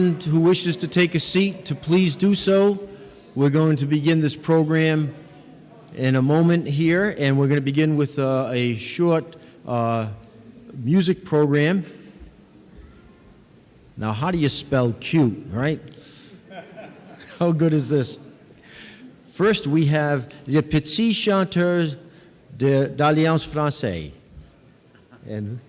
Who wishes to take a seat to please do so. We're going to begin this program in a moment here, and we're going to begin with a short music program. Now, how do you spell cute, right? How good is this? First, we have Les Petits Chanteurs d'Alliance Française. And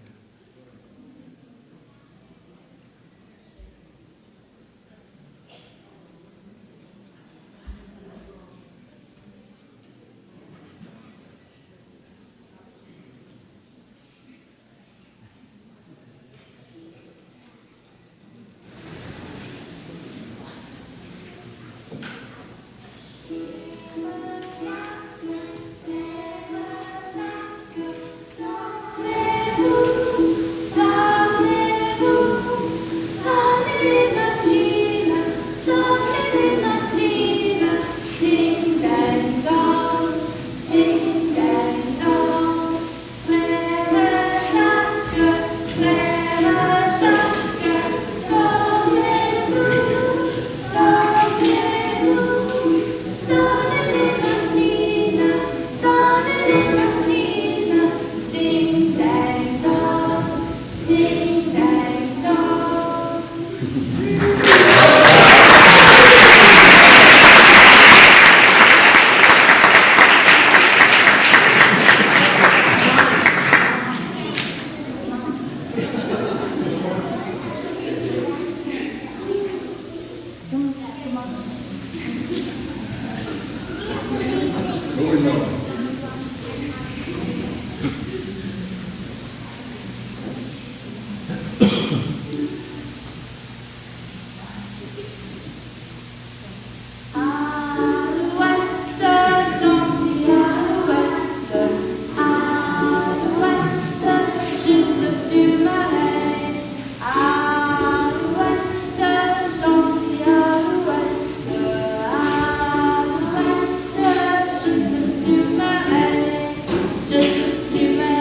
Je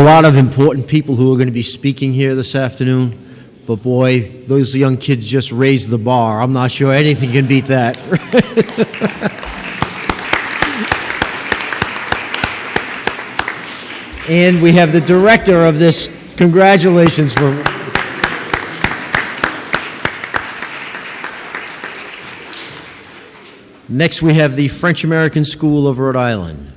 lot of important people who are going to be speaking here this afternoon, but boy, those young kids just raised the bar. I'm not sure anything can beat that. And we have the director of this. Congratulations for... Next, we have the French American School of Rhode Island.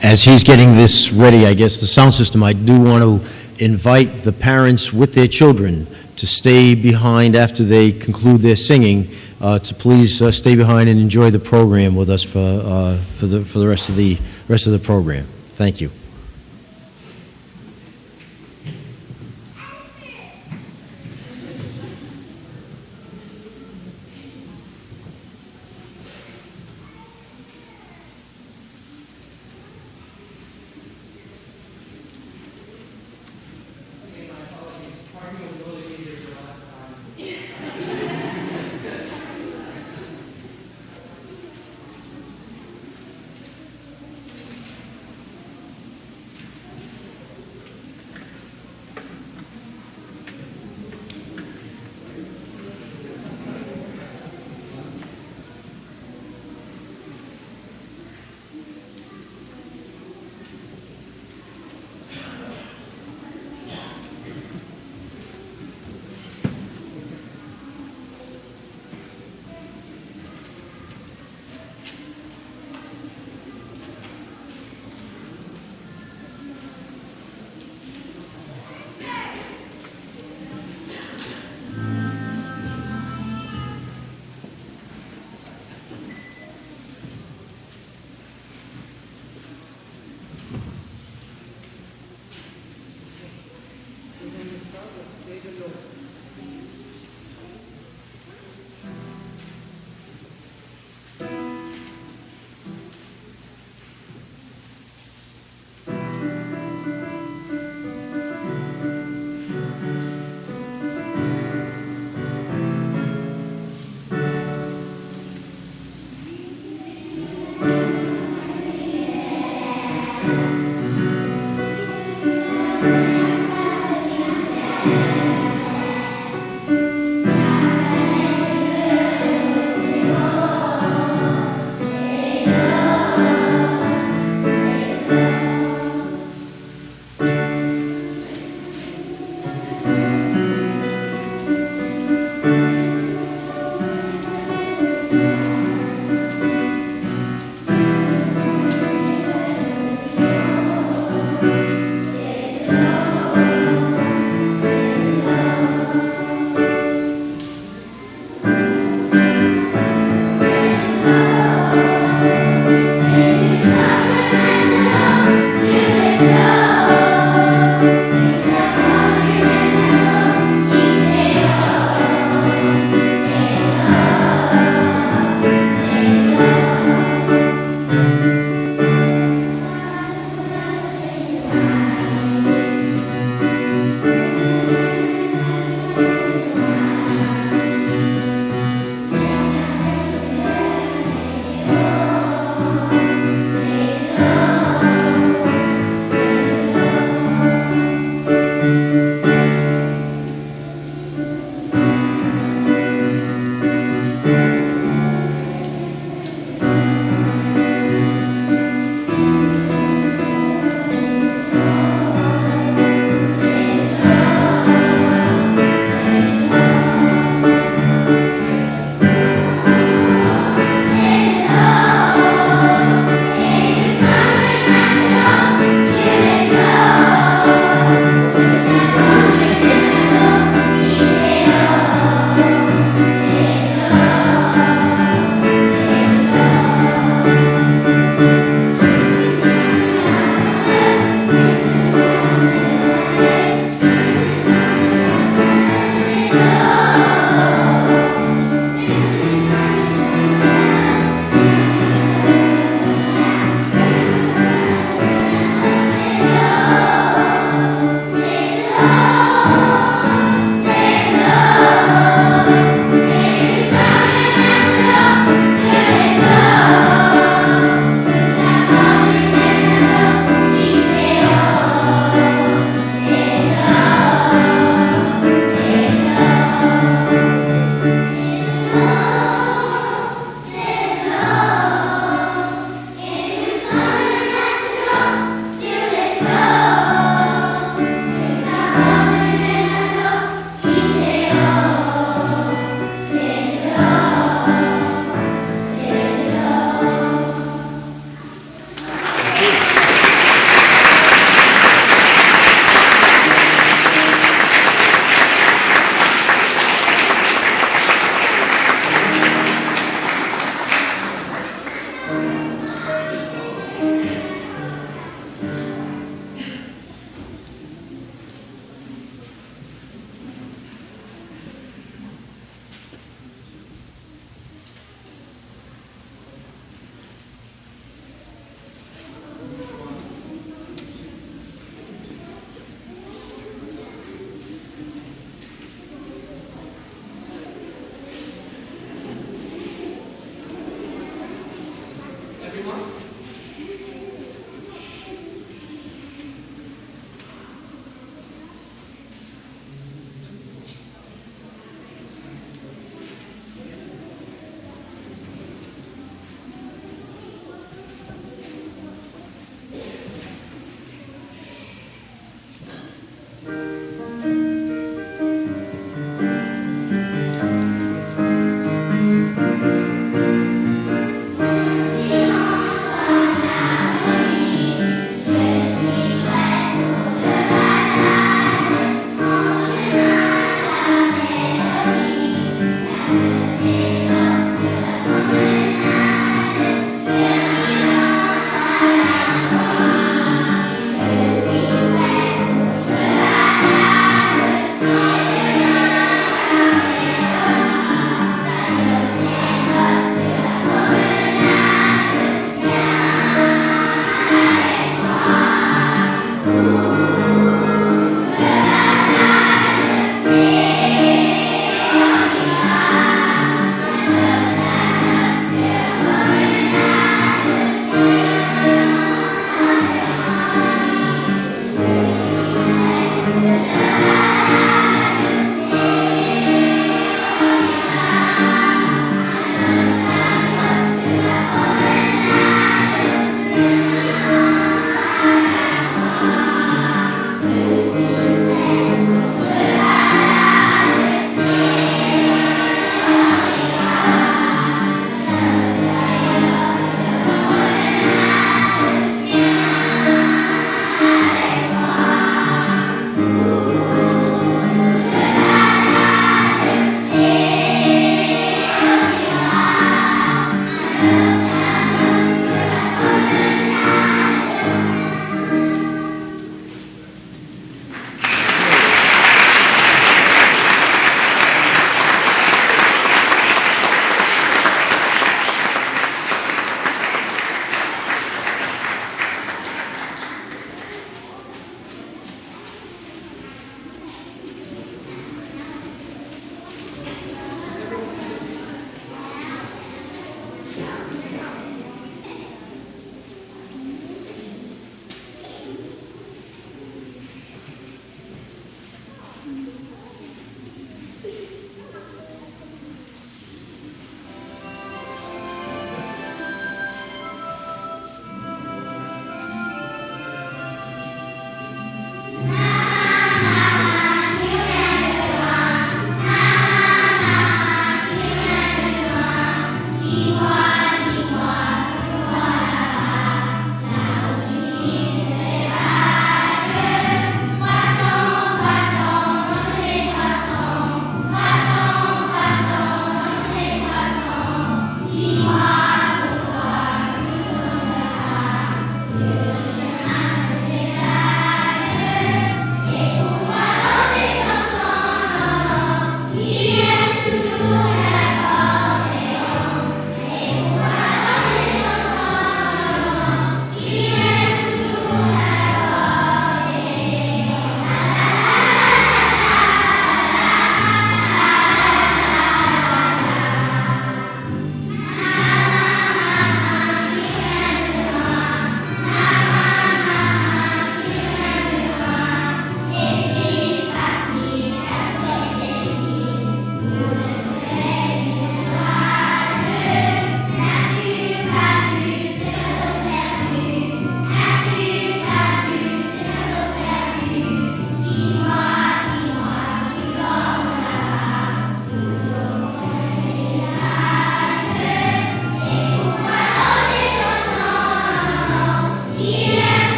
As he's getting this ready, I guess, the sound system, I do want to invite the parents with their children to stay behind after they conclude their singing, to please stay behind and enjoy the program with us for the rest of the program. Thank you.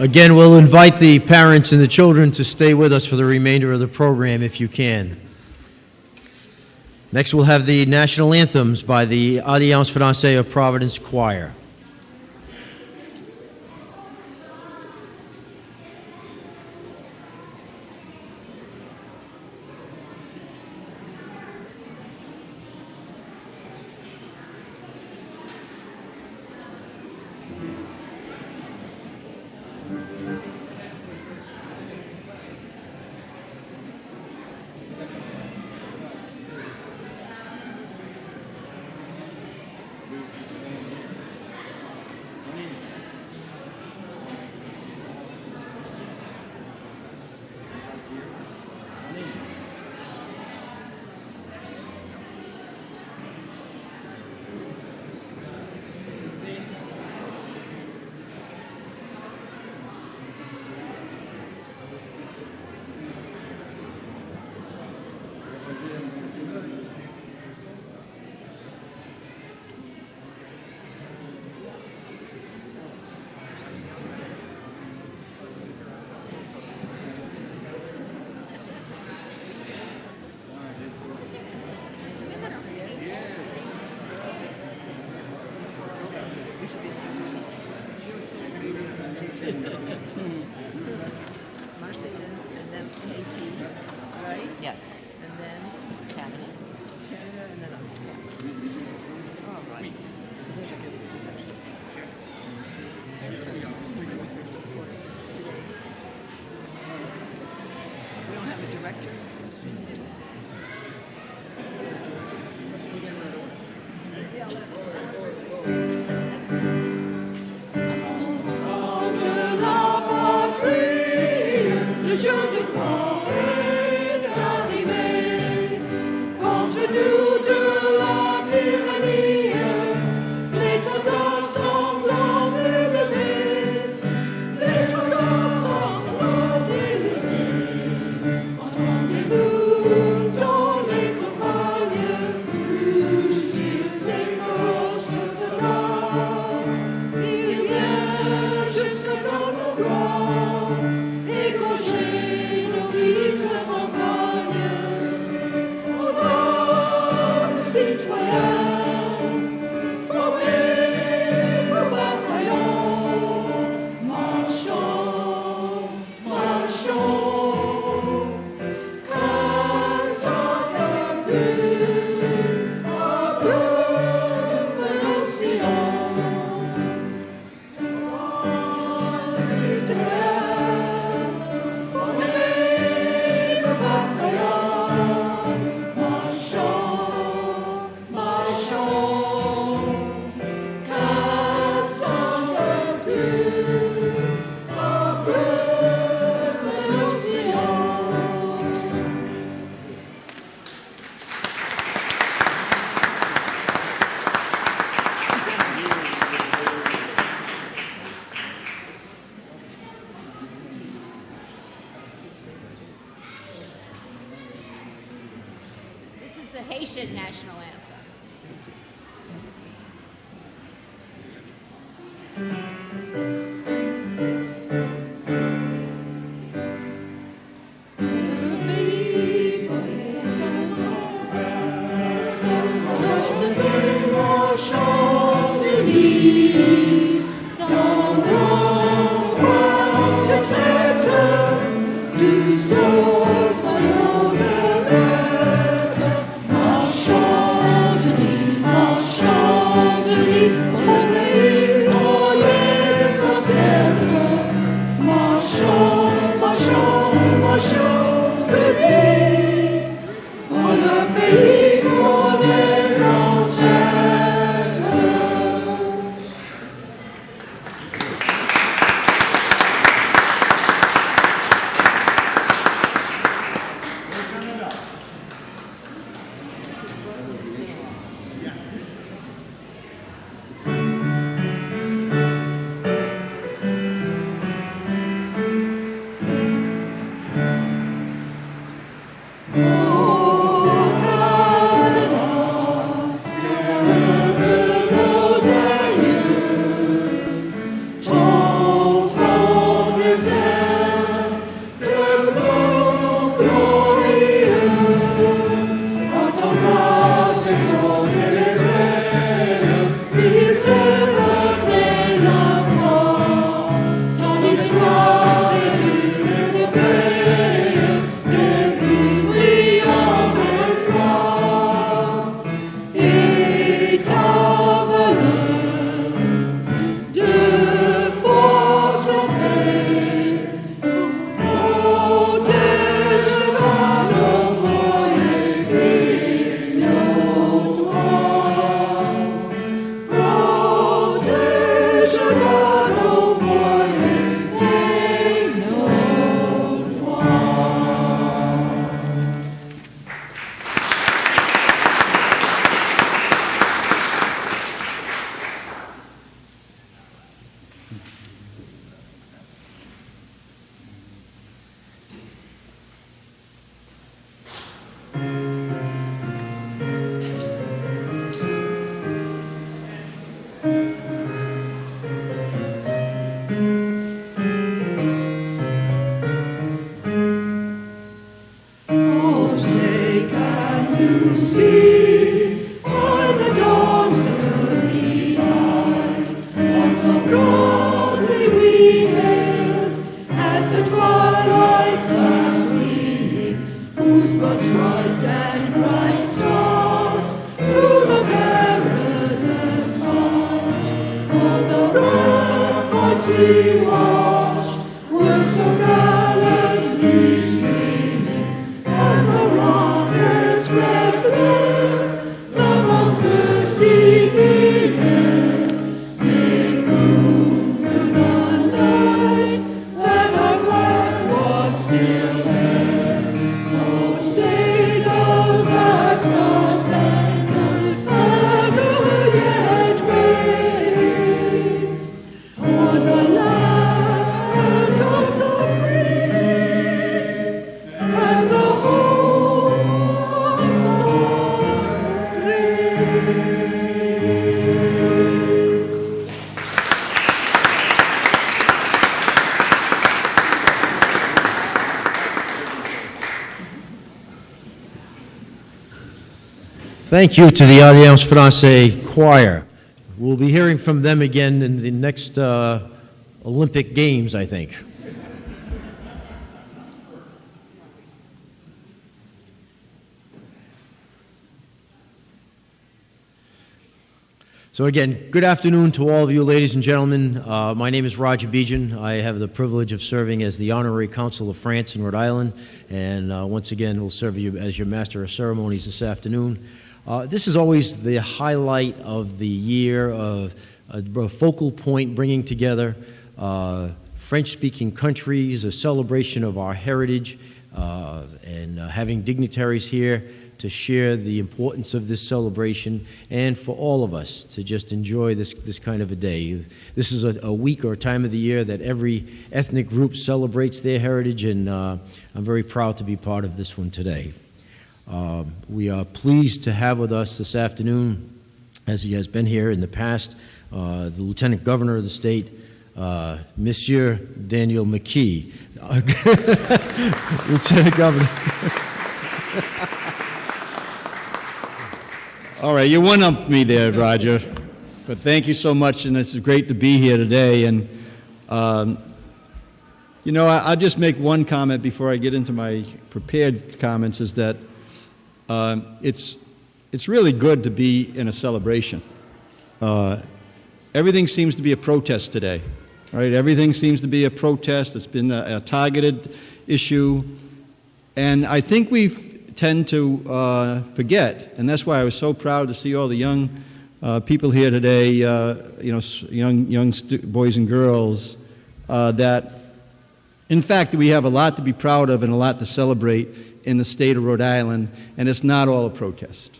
Again, we'll invite the parents and the children to stay with us for the remainder of the program if you can. Next, we'll have the national anthems by the Alliance Française of Providence Choir. The Haitian national anthem. Marchons, Thank you to the Alliance Francaise Choir. We'll be hearing from them again in the next Olympic Games, I think. So again, good afternoon to all of you, ladies and gentlemen. My name is Roger Bejan. I have the privilege of serving as the Honorary Consul of France in Rhode Island, and once again will serve you as your Master of Ceremonies this afternoon. This is always the highlight of the year, of a focal point bringing together French-speaking countries, a celebration of our heritage, and having dignitaries here to share the importance of this celebration, and for all of us to just enjoy this kind of a day. This is a week or a time of the year that every ethnic group celebrates their heritage, and I'm very proud to be part of this one today. We are pleased to have with us this afternoon, as he has been here in the past, the Lieutenant Governor of the state, Monsieur Daniel McKee. Lieutenant Governor. All right, you one-upped me there, Roger. But thank you so much, and it's great to be here today. And, I'll just make one comment before I get into my prepared comments, is that it's really good to be in a celebration. Everything seems to be a protest today, right? Everything seems to be a protest. It's been a targeted issue. And I think we tend to forget, and that's why I was so proud to see all the young people here today, young boys and girls, that in fact we have a lot to be proud of and a lot to celebrate in the state of Rhode Island, and it's not all a protest.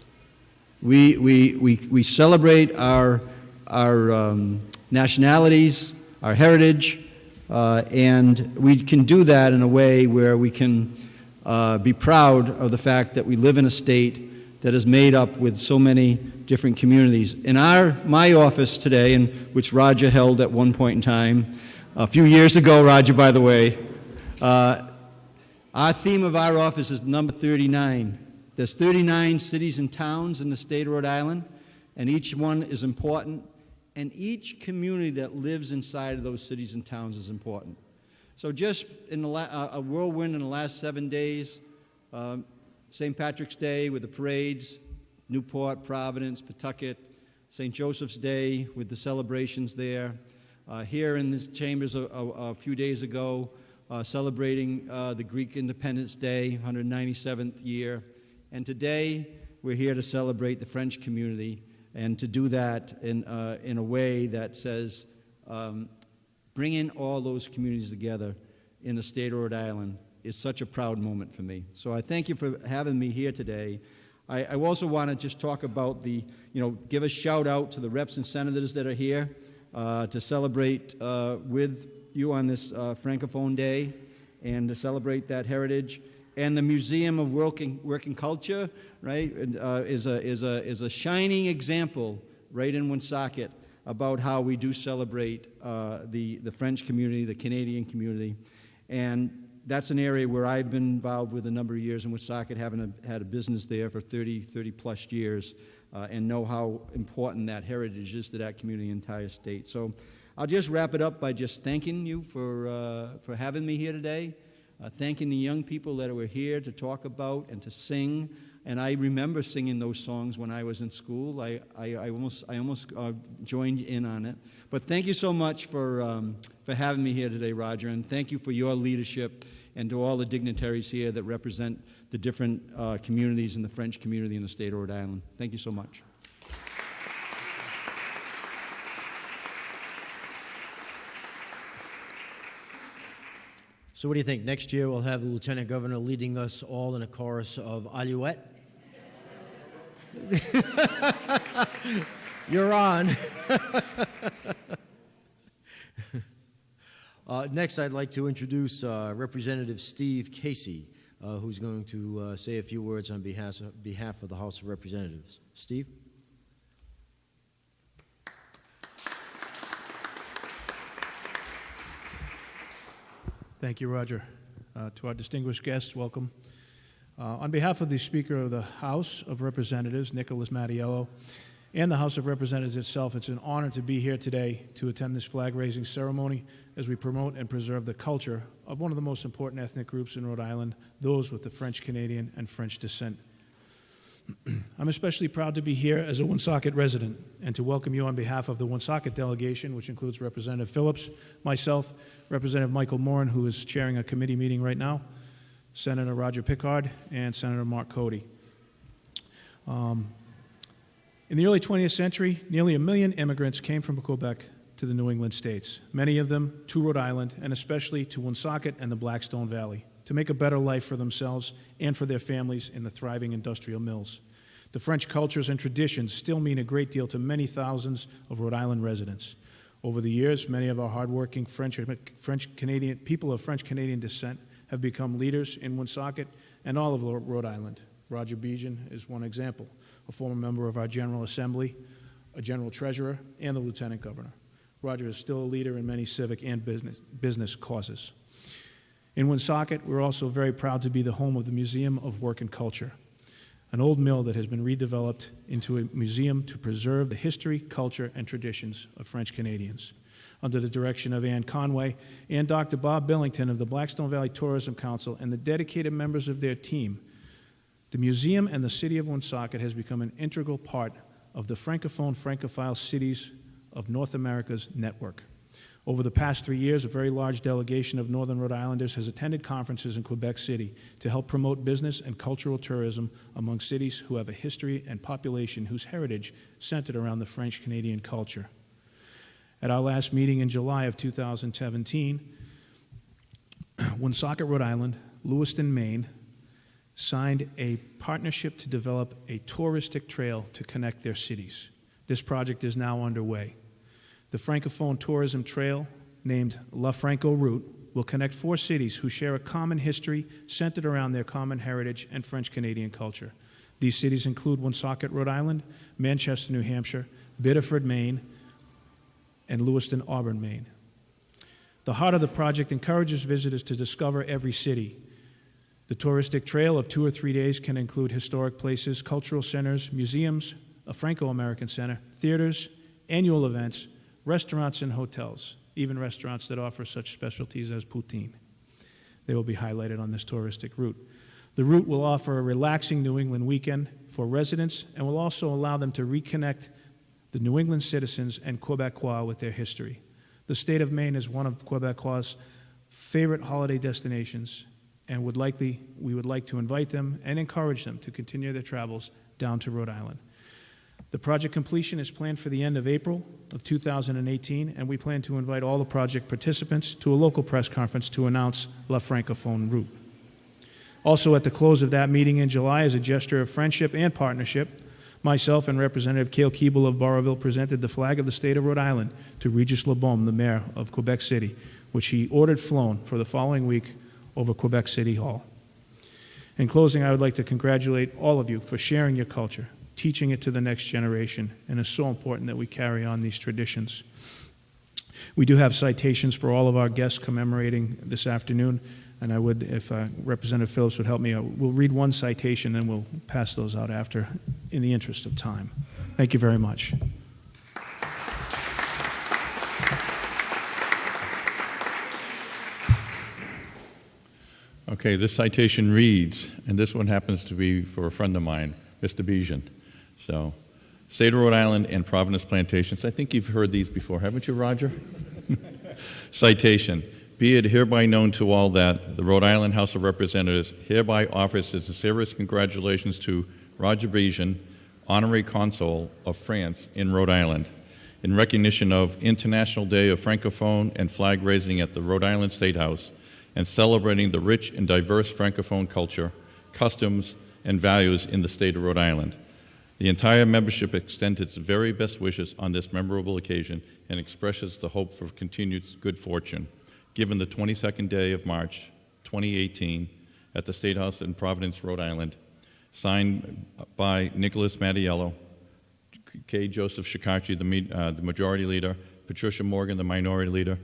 We celebrate our nationalities, our heritage, and we can do that in a way where we can be proud of the fact that we live in a state that is made up with so many different communities. In my office today, and which Roger held at one point in time, a few years ago, Roger, by the way, our theme of our office is number 39. There's 39 cities and towns in the state of Rhode Island, and each one is important, and each community that lives inside of those cities and towns is important. So just in a whirlwind in the last 7 days, St. Patrick's Day with the parades, Newport, Providence, Pawtucket, St. Joseph's Day with the celebrations there. Here in the chambers a few days ago, celebrating the Greek Independence Day, 197th year. And today, we're here to celebrate the French community, and to do that in a way that says, bringing all those communities together in the state of Rhode Island is such a proud moment for me. So I thank you for having me here today. I also want to just talk about give a shout out to the reps and senators that are here to celebrate with you on this Francophone Day, and to celebrate that heritage. And the Museum of Working Culture, right, is a shining example right in Woonsocket about how we do celebrate the French community, the Canadian community. And that's an area where I've been involved with a number of years in Woonsocket, having had a business there for 30 plus years, and know how important that heritage is to that community and entire state. So I'll just wrap it up by just thanking you for having me here today, thanking the young people that were here to talk about and to sing. And I remember singing those songs when I was in school. I almost joined in on it. But thank you so much for having me here today, Roger, and thank you for your leadership, and to all the dignitaries here that represent the different communities in the French community in the state of Rhode Island. Thank you so much. So what do you think? Next year we'll have the Lieutenant Governor leading us all in a chorus of Alouette? You're on. Next, I'd like to introduce Representative Steve Casey, who's going to say a few words on behalf of the House of Representatives. Steve? Thank you, Roger. To our distinguished guests, welcome. On behalf of the Speaker of the House of Representatives, Nicholas Mattiello, and the House of Representatives itself, it's an honor to be here today to attend this flag-raising ceremony as we promote and preserve the culture of one of the most important ethnic groups in Rhode Island, those with the French-Canadian and French descent. I'm especially proud to be here as a Woonsocket resident and to welcome you on behalf of the Woonsocket delegation, which includes Representative Phillips, myself, Representative Michael Moran, who is chairing a committee meeting right now, Senator Roger Pickard, and Senator Mark Cody. In the early 20th century, nearly 1 million immigrants came from Quebec to the New England states, many of them to Rhode Island, and especially to Woonsocket and the Blackstone Valley, to make a better life for themselves and for their families in the thriving industrial mills. The French cultures and traditions still mean a great deal to many thousands of Rhode Island residents. Over the years, many of our hardworking French-Canadian people of French-Canadian descent have become leaders in Woonsocket and all of Rhode Island. Roger Bejan is one example, a former member of our General Assembly, a General Treasurer, and the Lieutenant Governor. Roger is still a leader in many civic and business causes. In Woonsocket, we're also very proud to be the home of the Museum of Work and Culture, an old mill that has been redeveloped into a museum to preserve the history, culture, and traditions of French Canadians. Under the direction of Ann Conway and Dr. Bob Billington of the Blackstone Valley Tourism Council and the dedicated members of their team, the museum and the city of Woonsocket has become an integral part of the Francophile cities of North America's network. Over the past 3 years, a very large delegation of Northern Rhode Islanders has attended conferences in Quebec City to help promote business and cultural tourism among cities who have a history and population whose heritage centered around the French-Canadian culture. At our last meeting in July of 2017, Woonsocket, Rhode Island, Lewiston, Maine, signed a partnership to develop a touristic trail to connect their cities. This project is now underway. The Francophone Tourism Trail, named La Franco Route, will connect 4 cities who share a common history centered around their common heritage and French-Canadian culture. These cities include Woonsocket, Rhode Island, Manchester, New Hampshire, Biddeford, Maine, and Lewiston, Auburn, Maine. The heart of the project encourages visitors to discover every city. The touristic trail of 2 or 3 days can include historic places, cultural centers, museums, a Franco-American center, theaters, annual events, restaurants and hotels, even restaurants that offer such specialties as poutine. They will be highlighted on this touristic route. The route will offer a relaxing New England weekend for residents and will also allow them to reconnect the New England citizens and Quebecois with their history. The state of Maine is one of Quebecois' favorite holiday destinations, and we would like to invite them and encourage them to continue their travels down to Rhode Island. The project completion is planned for the end of April of 2018, and we plan to invite all the project participants to a local press conference to announce La Francophone Route. Also, at the close of that meeting in July, as a gesture of friendship and partnership, myself and Representative Cale Keeble of Boroughville presented the flag of the state of Rhode Island to Regis LeBaume, the mayor of Quebec City, which he ordered flown for the following week over Quebec City Hall. In closing, I would like to congratulate all of you for sharing your culture, teaching it to the next generation, and it's so important that we carry on these traditions. We do have citations for all of our guests commemorating this afternoon, and I would, if Representative Phillips would help me, we'll read one citation and we'll pass those out after in the interest of time. Thank you very much. Okay, this citation reads, and this one happens to be for a friend of mine, Mr. Bejan. So, State of Rhode Island and Providence Plantations. I think you've heard these before, haven't you, Roger? Citation. Be it hereby known to all that the Rhode Island House of Representatives hereby offers its sincerest congratulations to Roger Bejan, Honorary Consul of France in Rhode Island, in recognition of International Day of Francophone and flag raising at the Rhode Island Statehouse, and celebrating the rich and diverse Francophone culture, customs, and values in the state of Rhode Island. The entire membership extends its very best wishes on this memorable occasion and expresses the hope for continued good fortune, given the 22nd day of March, 2018, at the State House in Providence, Rhode Island, signed by Nicholas Mattiello, K. Joseph Shikachi, the Majority Leader, Patricia Morgan, the Minority Leader,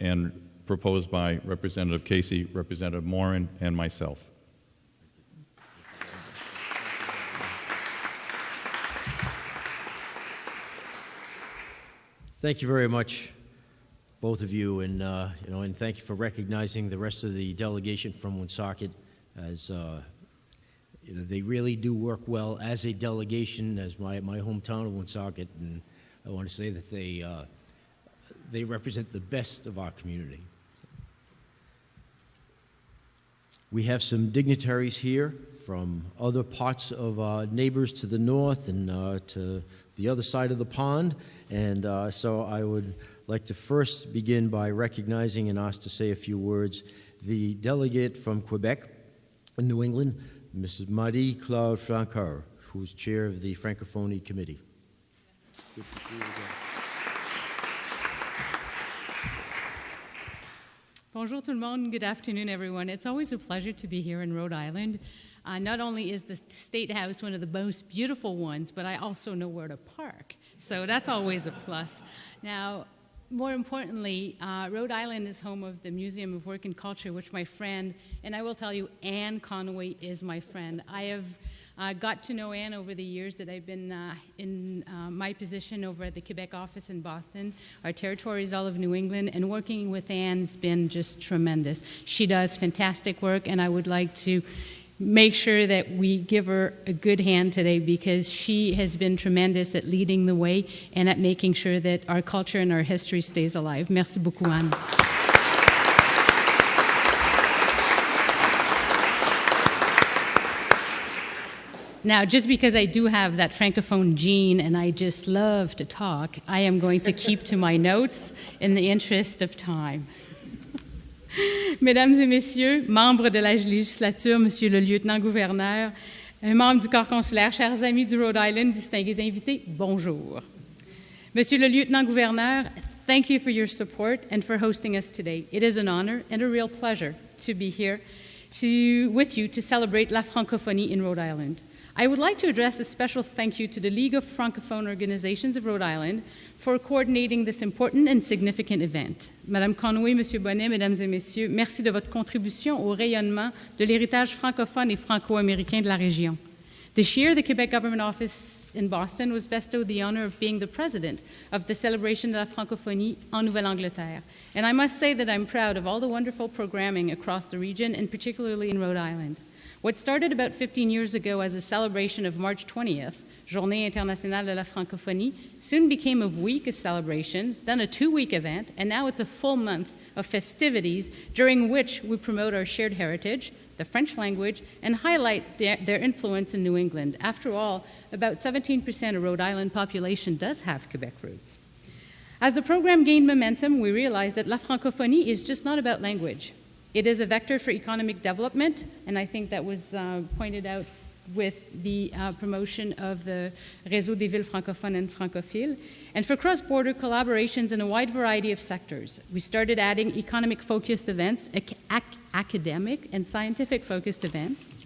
and proposed by Representative Casey, Representative Moran, and myself. Thank you very much, both of you, and and thank you for recognizing the rest of the delegation from Woonsocket. As they really do work well as a delegation, as my hometown of Woonsocket, and I want to say that they represent the best of our community. We have some dignitaries here from other parts of our neighbors to the north and to the other side of the pond, and so I would like to first begin by recognizing and ask to say a few words the delegate from Quebec in New England, Mrs. Marie-Claude Francoeur, who's chair of the Francophonie Committee. Good to see you again. Bonjour tout le monde. Good afternoon, everyone. It's always a pleasure to be here in Rhode Island. Not only is the State House one of the most beautiful ones, but I also know where to park. So that's always a plus. Now, more importantly, Rhode Island is home of the Museum of Work and Culture, which my friend, and I will tell you, Anne Conway is my friend. I have got to know Anne over the years that I've been in my position over at the Quebec office in Boston. Our territory is all of New England, and working with Anne's been just tremendous. She does fantastic work, and I would like to make sure that we give her a good hand today because she has been tremendous at leading the way and at making sure that our culture and our history stays alive. Merci beaucoup, Anne. Now, just because I do have that Francophone gene and I just love to talk, I am going to keep to my notes in the interest of time. Mesdames et messieurs, membres de la législature, monsieur le lieutenant-gouverneur, membres du corps consulaire, chers amis du Rhode Island, distingués invités, bonjour. Monsieur le lieutenant-gouverneur, thank you for your support and for hosting us today. It is an honor and a real pleasure to be here with you to celebrate La Francophonie in Rhode Island. I would like to address a special thank you to the League of Francophone Organizations of Rhode Island for coordinating this important and significant event. Madame Conway, Monsieur Bonnet, Mesdames et Messieurs, merci de votre contribution au rayonnement de l'héritage francophone et franco-américain de la région. This year, the Quebec Government Office in Boston was bestowed the honor of being the president of the celebration de la Francophonie en Nouvelle-Angleterre. And I must say that I'm proud of all the wonderful programming across the region, and particularly in Rhode Island. What started about 15 years ago as a celebration of March 20th, Journée Internationale de la Francophonie, soon became a week of celebrations, then a 2-week event, and now it's a full month of festivities during which we promote our shared heritage, the French language, and highlight their influence in New England. After all, about 17% of Rhode Island population does have Quebec roots. As the program gained momentum, we realized that La Francophonie is just not about language. It is a vector for economic development, and I think that was pointed out with the promotion of the Réseau des villes francophones and francophiles, and for cross-border collaborations in a wide variety of sectors. We started adding economic-focused events, academic and scientific-focused events,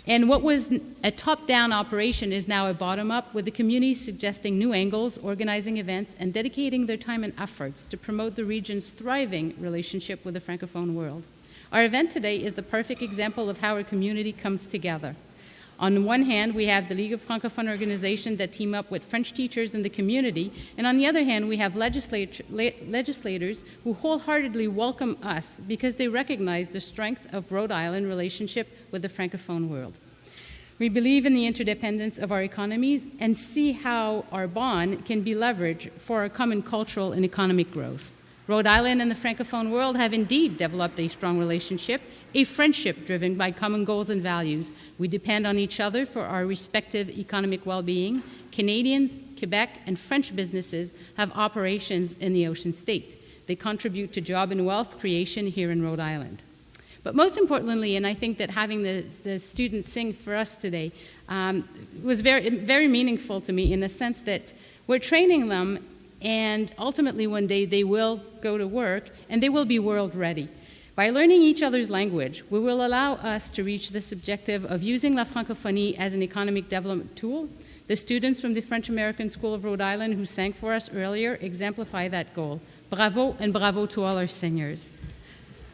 and what was a top-down operation is now a bottom-up, with the community suggesting new angles, organizing events, and dedicating their time and efforts to promote the region's thriving relationship with the Francophone world. Our event today is the perfect example of how our community comes together. On one hand, we have the League of Francophone Organizations that team up with French teachers in the community, and on the other hand, we have legislators who wholeheartedly welcome us because they recognize the strength of Rhode Island relationship with the Francophone world. We believe in the interdependence of our economies and see how our bond can be leveraged for our common cultural and economic growth. Rhode Island and the Francophone world have indeed developed a strong relationship, a friendship driven by common goals and values. We depend on each other for our respective economic well-being. Canadians, Quebec, and French businesses have operations in the Ocean State. They contribute to job and wealth creation here in Rhode Island. But most importantly, and I think that having the students sing for us today was very, very meaningful to me in the sense that we're training them, and ultimately one day they will go to work and they will be world ready. By learning each other's language, we will allow us to reach this objective of using La Francophonie as an economic development tool. The students from the French American School of Rhode Island who sang for us earlier exemplify that goal. Bravo, and bravo to all our singers.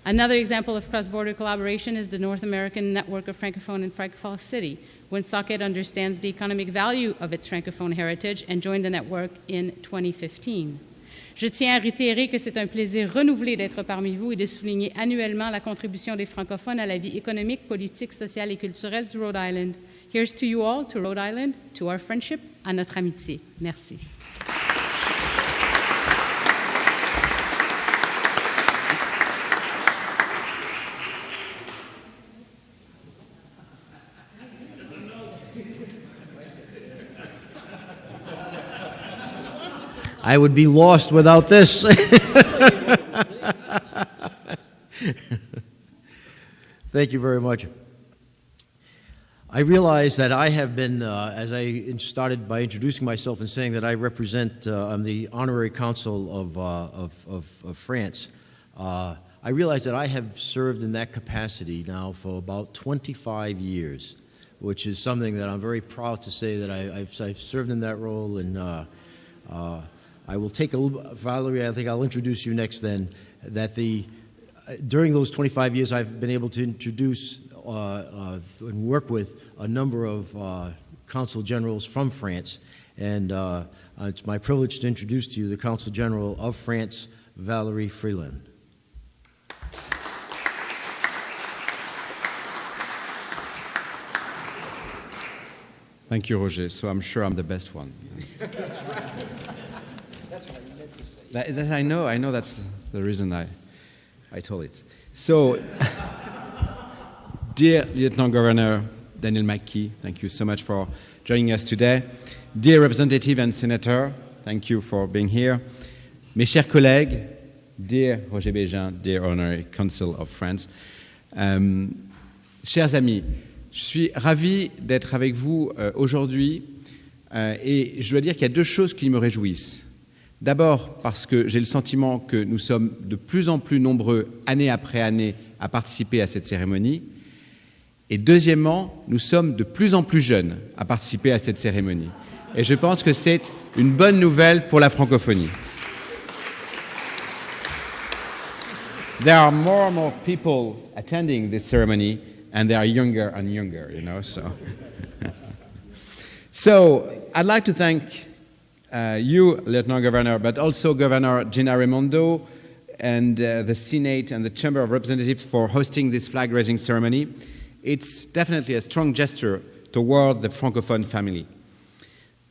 Another example of cross-border collaboration is the North American Network of Francophone in Francophonie City. Woonsocket understands the economic value of its Francophone heritage and joined the network in 2015. Je tiens à réitérer que c'est un plaisir renouvelé d'être parmi vous et de souligner annuellement la contribution des francophones à la vie économique, politique, sociale et culturelle du Rhode Island. Here's to you all, to Rhode Island, to our friendship, à notre amitié. Merci. I would be lost without this. Thank you very much. I realize that I have been, as I started by introducing myself and saying that I represent, I'm the honorary consul of France. I realize that I have served in that capacity now for about 25 years, which is something that I'm very proud to say that I've served in that role. And I will take a little, Valerie, I think I'll introduce you next then, that during those 25 years I've been able to introduce and work with a number of consul generals from France. And it's my privilege to introduce to you the Consul General of France, Valerie Freeland. Thank you, Roger. So I'm sure I'm the best one. That's right. That's what I meant to say. That I know that's the reason I told it. So, dear Lieutenant Governor Daniel McKee, thank you so much for joining us today. Dear Representative and Senator, thank you for being here. Mes chers collègues, dear Roger Bégin, dear Honorary Consul of France, chers amis, je suis ravi d'être avec vous aujourd'hui et je dois dire qu'il y a deux choses qui me réjouissent. D'abord parce que j'ai le sentiment que nous sommes de plus en plus nombreux, année après année, à participer à cette cérémonie. Et deuxièmement, nous sommes de plus en plus jeunes à participer à cette cérémonie. Et je pense que c'est une bonne nouvelle pour la francophonie. There are more and more people attending this ceremony, and they are younger and younger, you know, so. So, I'd like to thank you, Lieutenant Governor, but also Governor Gina Raimondo and the Senate and the Chamber of Representatives for hosting this flag-raising ceremony. It's definitely a strong gesture toward the Francophone family.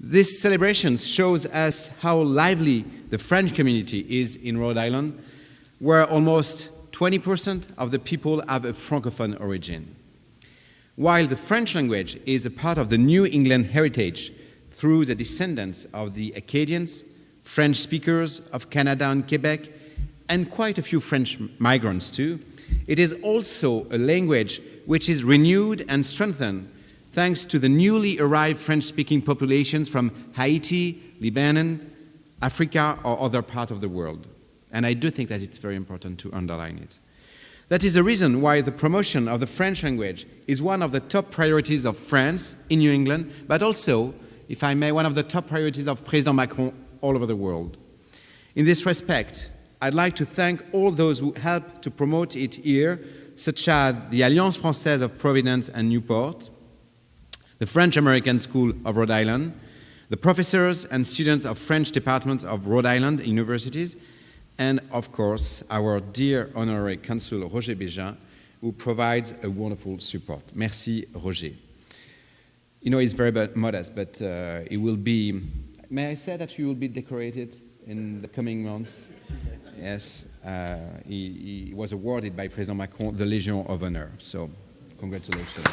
This celebration shows us how lively the French community is in Rhode Island, where almost 20% of the people have a Francophone origin. While the French language is a part of the New England heritage through the descendants of the Acadians, French speakers of Canada and Quebec, and quite a few French migrants too, it is also a language which is renewed and strengthened thanks to the newly arrived French-speaking populations from Haiti, Lebanon, Africa, or other parts of the world. And I do think that it's very important to underline it. That is the reason why the promotion of the French language is one of the top priorities of France in New England, but also, if I may, one of the top priorities of President Macron all over the world. In this respect, I'd like to thank all those who helped to promote it here, such as the Alliance Française of Providence and Newport, the French-American School of Rhode Island, the professors and students of French departments of Rhode Island universities, and of course, our dear honorary consul, Roger Bégin, who provides a wonderful support. Merci, Roger. You know, he's very modest, but he will be, may I say that you will be decorated in the coming months? Yes, he was awarded by President Macron the Legion of Honor, so congratulations.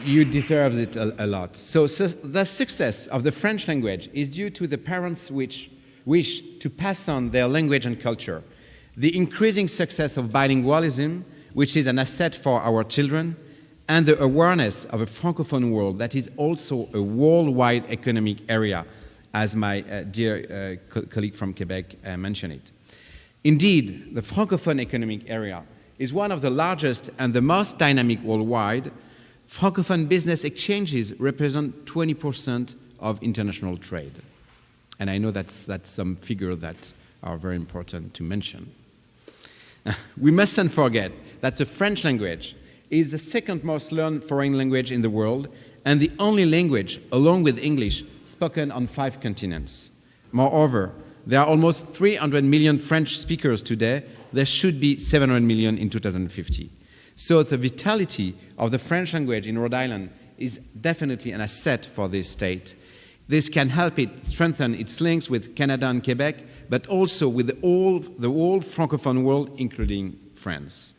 You deserve it a lot. So the success of the French language is due to the parents which wish to pass on their language and culture, the increasing success of bilingualism, which is an asset for our children, and the awareness of a Francophone world that is also a worldwide economic area, as my dear colleague from Quebec mentioned it. Indeed, the Francophone economic area is one of the largest and the most dynamic worldwide. Francophone business exchanges represent 20% of international trade. And I know that's some figures that are very important to mention. We mustn't forget that the French language is the second most learned foreign language in the world and the only language, along with English, spoken on 5 continents. Moreover, there are almost 300 million French speakers today. There should be 700 million in 2050. So the vitality of the French language in Rhode Island is definitely an asset for this state. This can help it strengthen its links with Canada and Quebec, but also with the whole francophone world, including France.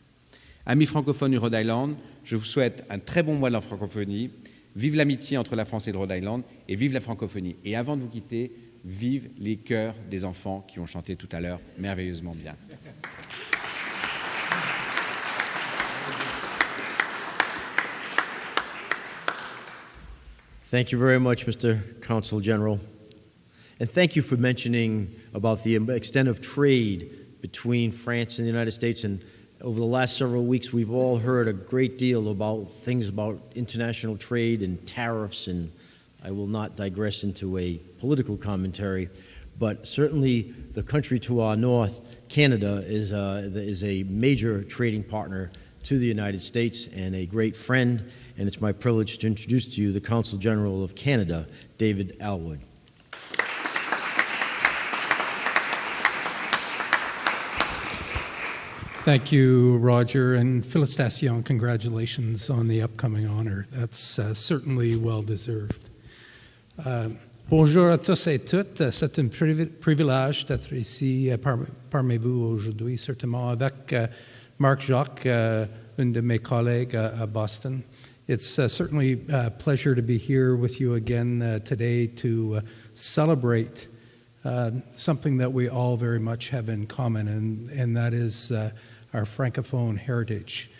Amis francophones du Rhode Island, je vous souhaite un très bon mois de la francophonie. Vive l'amitié entre la France et le Rhode Island, et vive la francophonie. Et avant de vous quitter, vive les chœurs des enfants qui ont chanté tout à l'heure merveilleusement bien. Thank you very much, Mr. Consul General. And thank you for mentioning about the extent of trade between France and the United States. And over the last several weeks, we've all heard a great deal about things about international trade and tariffs, and I will not digress into a political commentary, but certainly the country to our north, Canada, is a major trading partner to the United States and a great friend, and it's my privilege to introduce to you the Consul General of Canada, David Ellwood. Thank you, Roger, and félicitations, congratulations on the upcoming honor. That's certainly well-deserved. Bonjour à tous et toutes. C'est un privilège d'être ici parmi vous aujourd'hui, certainement avec Marc Jacques, un de mes collègues à Boston. It's certainly a pleasure to be here with you again today to celebrate something that we all very much have in common, and that is our Francophone heritage.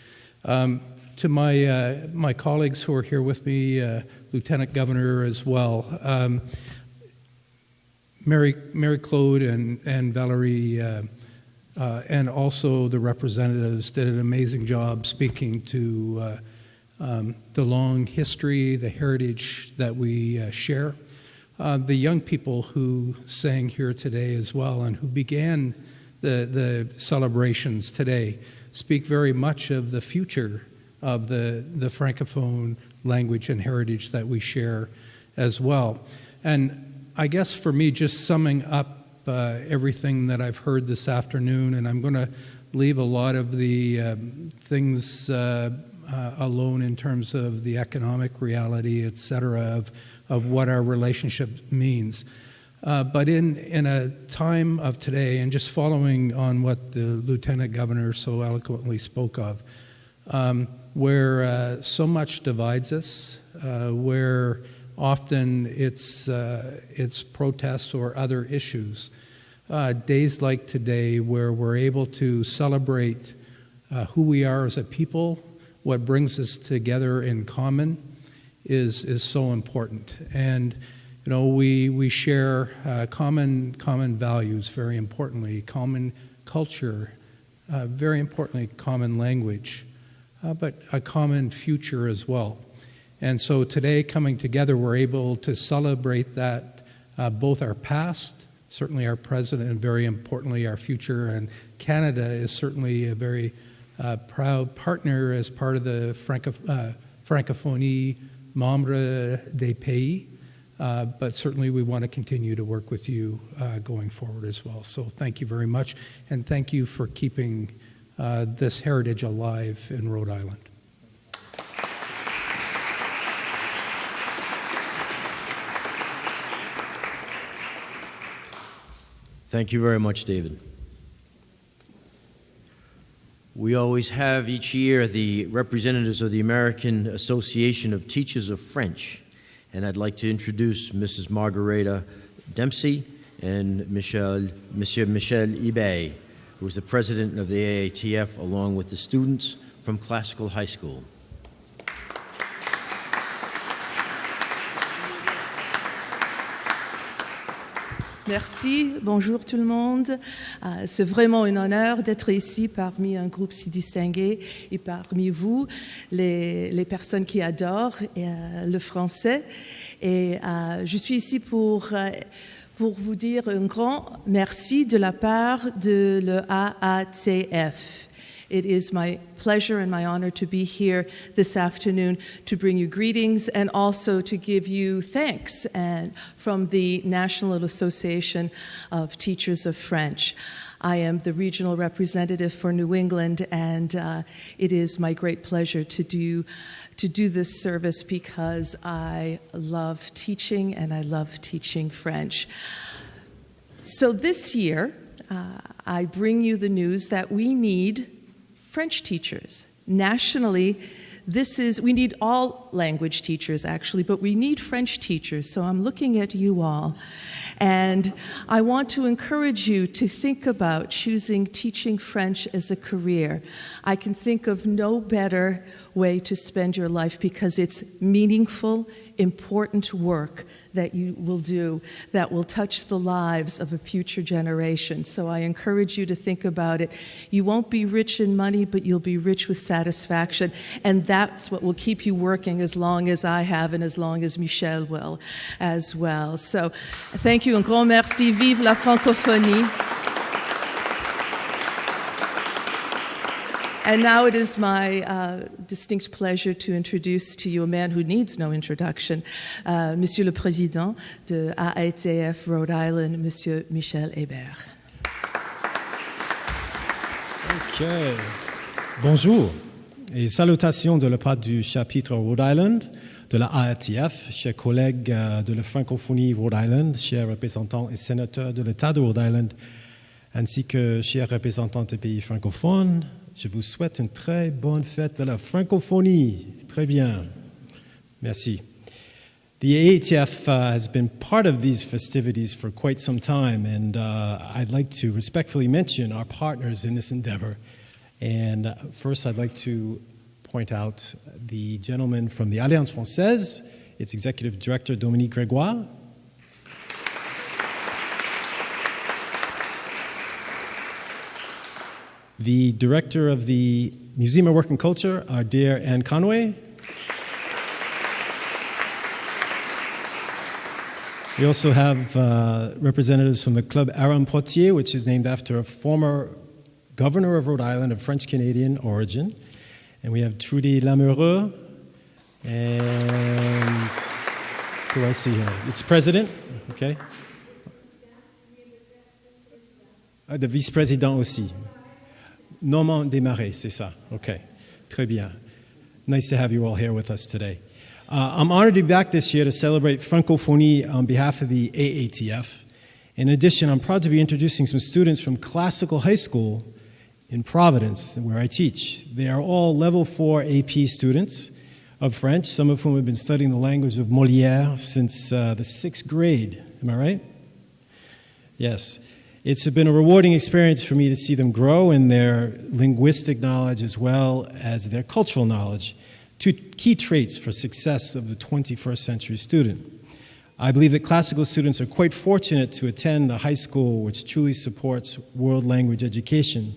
To my colleagues who are here with me, Lieutenant Governor as well, Mary Claude and Valerie, and also the representatives did an amazing job speaking to the long history, the heritage that we share. The young people who sang here today as well and who began the celebrations today speak very much of the future of the Francophone language and heritage that we share as well. And I guess for me, just summing up everything that I've heard this afternoon, and I'm going to leave a lot of the things alone in terms of the economic reality, et cetera, of what our relationship means. But in a time of today, and just following on what the Lieutenant Governor so eloquently spoke of, where so much divides us, where often it's protests or other issues, days like today where we're able to celebrate who we are as a people, what brings us together in common, is so important. And you know, we share common values, very importantly, common culture, very importantly, common language, but a common future as well. And so today, coming together, we're able to celebrate that, both our past, certainly our present, and very importantly, our future. And Canada is certainly a very proud partner as part of the Francophonie membre des pays. But certainly we want to continue to work with you going forward as well. So thank you very much, and thank you for keeping this heritage alive in Rhode Island. Thank you very much, David. We always have each year the representatives of the American Association of Teachers of French. And I'd like to introduce Mrs. Margareta Dempsey and Monsieur Michel Ibay, who is the president of the AATF, along with the students from Classical High School. Merci, bonjour tout le monde. C'est vraiment un honneur d'être ici parmi un groupe si distingué et parmi vous, les personnes qui adorent le français. Et je suis ici pour vous dire un grand merci de la part de l'AATF. It is my pleasure and my honor to be here this afternoon to bring you greetings and also to give you thanks from the National Association of Teachers of French. I am the regional representative for New England, and it is my great pleasure to do this service because I love teaching and I love teaching French. So this year, I bring you the news that we need French teachers. Nationally, we need all language teachers actually, but we need French teachers, so I'm looking at you all. And I want to encourage you to think about choosing teaching French as a career. I can think of no better way to spend your life because it's meaningful, important work that you will do that will touch the lives of a future generation. So I encourage you to think about it. You won't be rich in money, but you'll be rich with satisfaction. And that's what will keep you working as long as I have and as long as Michel will as well. So thank you. Un grand merci. Vive la francophonie. And now it is my distinct pleasure to introduce to you a man who needs no introduction, Monsieur le Président de AITF Rhode Island, Monsieur Michel Hébert. OK. Bonjour et salutations de la part du chapitre Rhode Island de la AITF, chers collègues de la Francophonie Rhode Island, chers représentants et sénateurs de l'État de Rhode Island, ainsi que chers représentants des pays francophones. Je vous souhaite une très bonne fête de la francophonie. Très bien. Merci. The AATF has been part of these festivities for quite some time, and I'd like to respectfully mention our partners in this endeavor. And first, I'd like to point out the gentleman from the Alliance Française, its Executive Director, Dominique Grégoire. The director of the Museum of Work and Culture, our dear Anne Conway. We also have representatives from the Club Aram Poitiers, which is named after a former governor of Rhode Island of French-Canadian origin. And we have Trudy Lamoureux and who I see here? Its president, okay. The vice-président aussi. Normand Desmarais, c'est ça. Okay, très bien. Nice to have you all here with us today. I'm honored to be back this year to celebrate Francophonie on behalf of the AATF. In addition, I'm proud to be introducing some students from Classical High School in Providence, where I teach. They are all level 4 AP students of French, some of whom have been studying the language of Molière since the 6th grade. Am I right? Yes. It's been a rewarding experience for me to see them grow in their linguistic knowledge as well as their cultural knowledge, two key traits for success of the 21st century student. I believe that classical students are quite fortunate to attend a high school which truly supports world language education.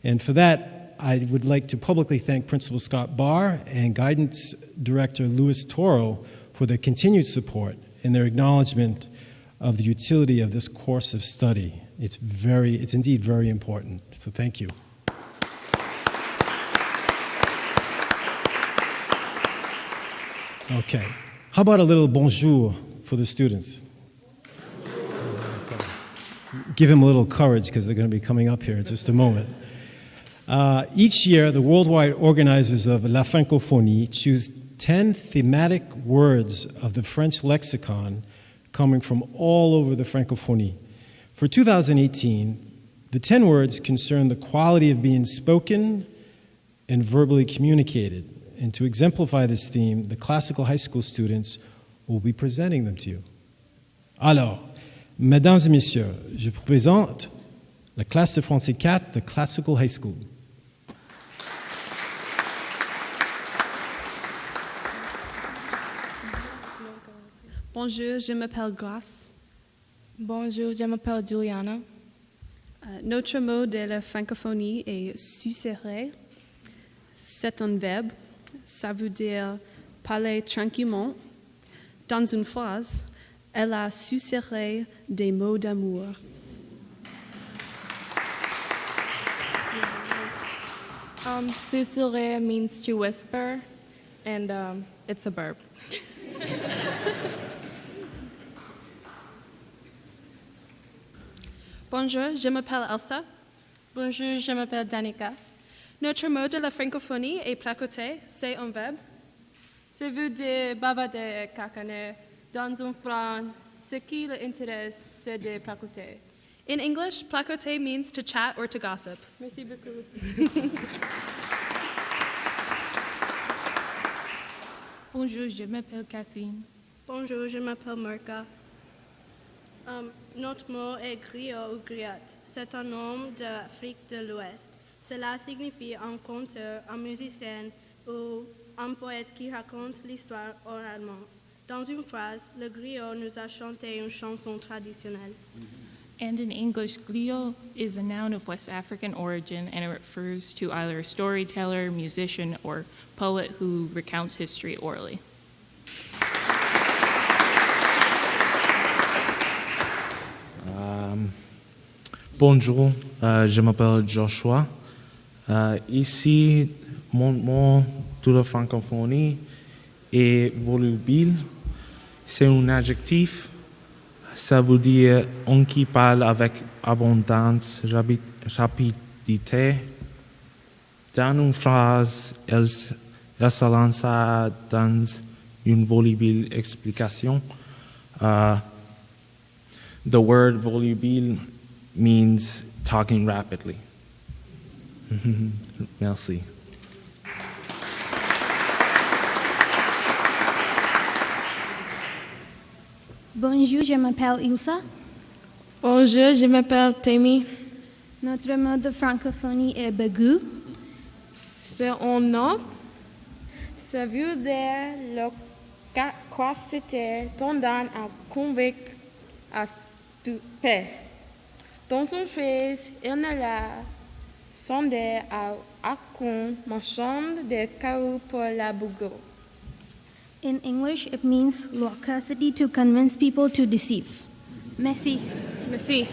And for that, I would like to publicly thank Principal Scott Barr and Guidance Director Louis Toro for their continued support and their acknowledgement of the utility of this course of study. It's indeed very important, so thank you. Okay, how about a little bonjour for the students? Give them a little courage because they're going to be coming up here in just a moment. Each year, the worldwide organizers of La Francophonie choose 10 thematic words of the French lexicon coming from all over the Francophonie. For 2018, the 10 words concern the quality of being spoken and verbally communicated. And to exemplify this theme, the classical high school students will be presenting them to you. Alors, mesdames et messieurs, je vous présente la classe de français 4 de Classical High School. Bonjour, je m'appelle Grace. Bonjour, je m'appelle Juliana. Notre mot de la francophonie est susurrer. C'est un verbe. Ça veut dire parler tranquillement. Dans une phrase, elle a susurré des mots d'amour. Susurrer means to whisper, and it's a verb. Bonjour, je m'appelle Elsa. Bonjour, je m'appelle Danica. Notre mot de la francophonie est placoter, c'est un verbe. Ça veut dire bavarder et cacaner. Dans un franc, ce qui l'intéresse, c'est de placoter. In English, placoter means to chat or to gossip. Merci beaucoup. Bonjour, je m'appelle Catherine. Bonjour, je m'appelle Marca. Notre mot est griot ou griot. C'est un nom d'Afrique de l'Ouest. Cela signifie un conteur, un musicien ou un poète qui raconte l'histoire oralement. Dans une phrase, le griot nous a chanté une chanson traditionnelle. And in English, griot is a noun of West African origin, and it refers to either a storyteller, musician, or poet who recounts history orally. Bonjour, je m'appelle Joshua. Ici, mon mot de la francophonie est volubile. C'est un adjectif. Ça veut dire on qui parle avec abondance, rapidité. Dans une phrase, elle se lance dans une volubile explication. The word volubile means talking rapidly. Merci. Bonjour, je m'appelle Ilsa. Bonjour, je m'appelle Tammy. Notre mot de francophonie est bagou. C'est un nom. Ça veut dire la capacité tendant à convaincre à tout paix. Dans une phrase, il ne l'a sondé à aucun marchand de carreaux pour la bourgeoisie. In English, it means the capacity to convince people to deceive. Merci. Merci.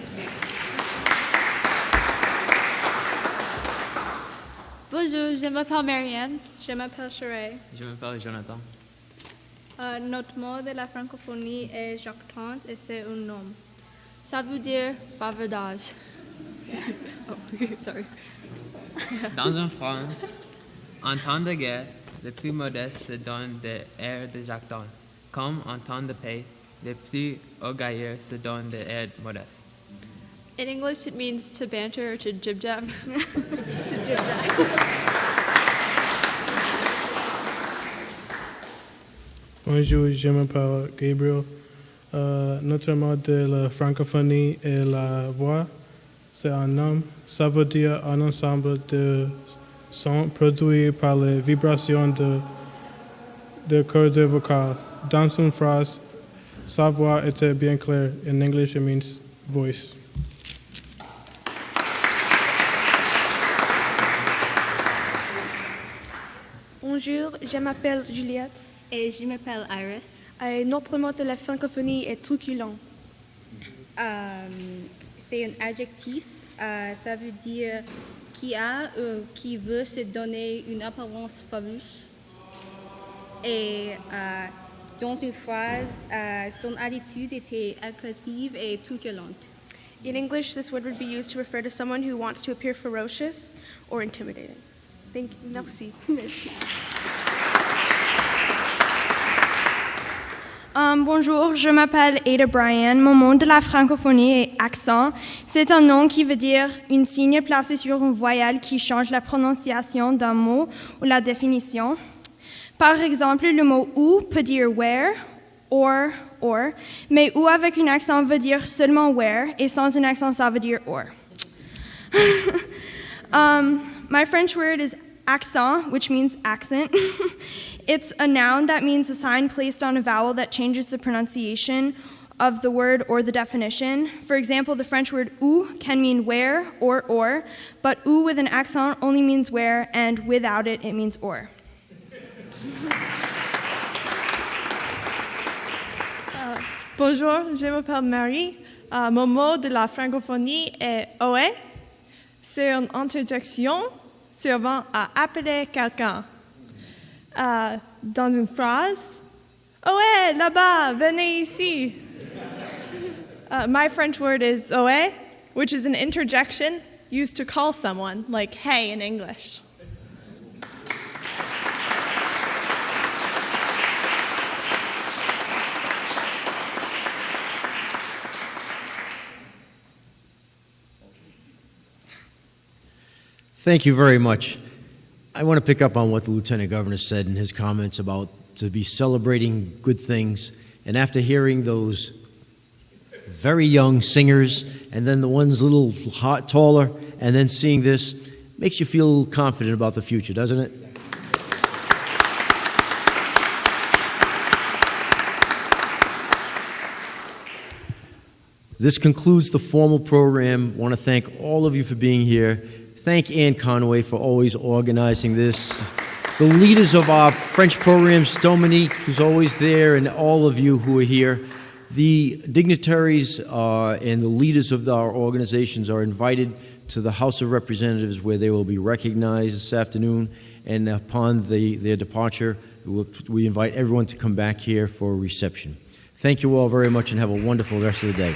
Bonjour, je m'appelle Marianne. Je m'appelle Sheree. Je m'appelle Jonathan. Notre mot de la francophonie est jactante et c'est un nom. Ça veut dire bavardage. Oh, sorry. Dans un franc, en temps de guerre, les plus modestes se donnent des airs de jactants. Comme en temps de paix, les plus orgueilleux se donnent des airs modestes. In English, it means to banter or to jib-jab. Bonjour, je m'appelle Gabriel. Notre mot de la francophonie est la voix. C'est un nom. Ça veut dire un ensemble de sons produits par les vibrations de cordes vocales. Dans une phrase, sa voix était bien claire. In English, it means voice. Bonjour, je m'appelle Juliette. Et je m'appelle Iris. Et notre mot de la francophonie est truculent. C'est un adjectif. Ça veut dire qui a ou qui veut se donner une apparence farouche. Et dans une phrase, son attitude était agressive et truculente. In English, this word would be used to refer to someone who wants to appear ferocious or intimidating. Thank you. Merci. Bonjour, je m'appelle Ada Bryan. Mon mot de la francophonie est accent. C'est un nom qui veut dire une signe placé sur une voyelle qui change la prononciation d'un mot ou la définition. Par exemple, le mot ou peut dire where, or, mais ou avec un accent veut dire seulement where, et sans un accent, ça veut dire or. My French word is accent, which means accent. It's a noun that means a sign placed on a vowel that changes the pronunciation of the word or the definition. For example, the French word ou can mean where or, but ou with an accent only means where, and without it, it means or. Bonjour, je m'appelle Marie. Mon mot de la francophonie est oe. C'est une interjection. servant a appelé quelqu'un. Dans une phrase, Ohé, là-bas, venez ici. My French word is ohé, which is an interjection used to call someone, like hey in English. Thank you very much. I want to pick up on what the Lieutenant Governor said in his comments about to be celebrating good things. And after hearing those very young singers and then the ones a little taller and then seeing this, makes you feel confident about the future, doesn't it? This concludes the formal program. I want to thank all of you for being here. Thank Ann Conway for always organizing this. The leaders of our French programs, Dominique, who's always there, and all of you who are here. The dignitaries and the leaders of our organizations are invited to the House of Representatives, where they will be recognized this afternoon. And upon their departure, we invite everyone to come back here for a reception. Thank you all very much and have a wonderful rest of the day.